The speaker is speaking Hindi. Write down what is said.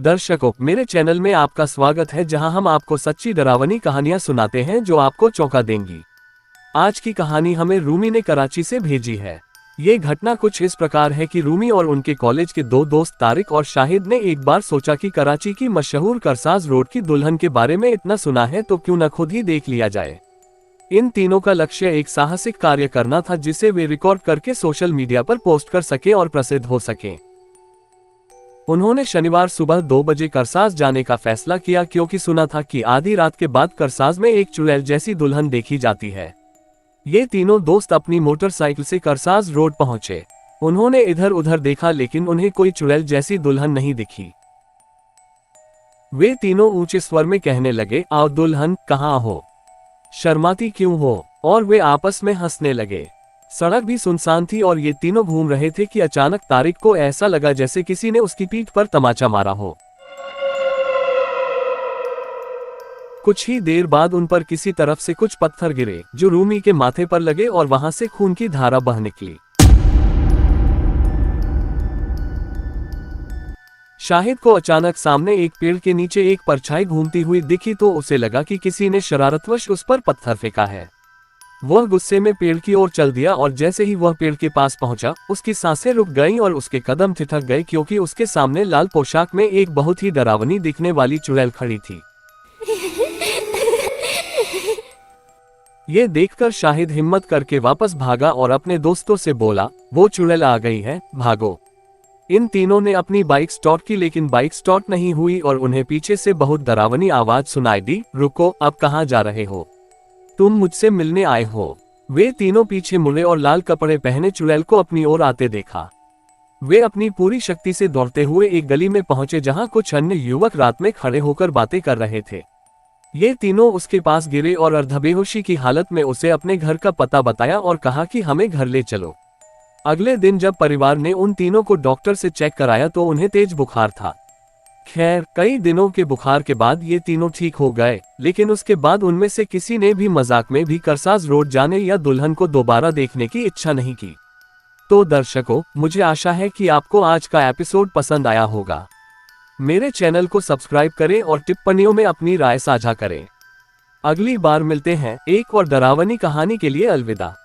दर्शकों, मेरे चैनल में आपका स्वागत है, जहां हम आपको सच्ची डरावनी कहानियां सुनाते हैं जो आपको चौंका देंगी। आज की कहानी हमें रूमी ने कराची से भेजी है। ये घटना कुछ इस प्रकार है कि रूमी और उनके कॉलेज के दो दोस्त तारिक और शाहिद ने एक बार सोचा कि कराची की मशहूर करसाज रोड की दुल्हन के बारे में इतना सुना है तो क्यों न खुद ही देख लिया जाए। इन तीनों का लक्ष्य एक साहसिक कार्य करना था जिसे वे रिकॉर्ड करके सोशल मीडिया पर पोस्ट कर सके और प्रसिद्ध हो सके। उन्होंने शनिवार सुबह 2 बजे करसाज जाने का फैसला किया क्योंकि सुना था कि आधी रात के बाद करसाज में एक चुड़ैल जैसी दुल्हन देखी जाती है। ये तीनों दोस्त अपनी मोटरसाइकिल से करसाज रोड पहुंचे। उन्होंने इधर उधर देखा लेकिन उन्हें कोई चुड़ैल जैसी दुल्हन नहीं दिखी। वे तीनों ऊंचे स्वर में कहने लगे, आओ दुल्हन, कहाँ हो, शर्माती क्यों हो, और वे आपस में हंसने लगे। सड़क भी सुनसान थी और ये तीनों घूम रहे थे कि अचानक तारिक को ऐसा लगा जैसे किसी ने उसकी पीठ पर तमाचा मारा हो। कुछ ही देर बाद उन पर किसी तरफ से कुछ पत्थर गिरे जो रूमी के माथे पर लगे और वहां से खून की धारा बह निकली। शाहिद को अचानक सामने एक पेड़ के नीचे एक परछाई घूमती हुई दिखी तो उसे लगा कि किसी ने शरारतवश उस पर पत्थर फेंका है। वह गुस्से में पेड़ की ओर चल दिया और जैसे ही वह पेड़ के पास पहुंचा, उसकी सांसें रुक गईं और उसके कदम ठिठक गए क्योंकि उसके सामने लाल पोशाक में एक बहुत ही डरावनी दिखने वाली चुड़ैल खड़ी थी। ये देखकर शाहिद हिम्मत करके वापस भागा और अपने दोस्तों से बोला, वो चुड़ैल आ गई है, भागो। इन तीनों ने अपनी बाइक स्टार्ट की लेकिन बाइक स्टार्ट नहीं हुई और उन्हें पीछे से बहुत डरावनी आवाज सुनाई दी, रुको, अब कहाँ जा रहे हो, तुम मुझसे मिलने आए हो। वे तीनों पीछे मुड़े और लाल कपड़े पहने चुड़ैल को अपनी ओर आते देखा। वे अपनी पूरी शक्ति से दौड़ते हुए एक गली में पहुंचे जहां कुछ अन्य युवक रात में खड़े होकर बातें कर रहे थे। ये तीनों उसके पास गिरे और अर्धबेहोशी की हालत में उसे अपने घर का पता बताया और कहा कि हमें घर ले चलो। अगले दिन जब परिवार ने उन तीनों को डॉक्टर से चेक कराया तो उन्हें तेज बुखार था। खैर, कई दिनों के बुखार के बाद ये तीनों ठीक हो गए, लेकिन उसके बाद उनमें से किसी ने भी मजाक में भी करसाज रोड जाने या दुल्हन को दोबारा देखने की इच्छा नहीं की। तो दर्शकों, मुझे आशा है कि आपको आज का एपिसोड पसंद आया होगा। मेरे चैनल को सब्सक्राइब करें और टिप्पणियों में अपनी राय साझा करें। अगली बार मिलते हैं एक और डरावनी कहानी के लिए। अलविदा।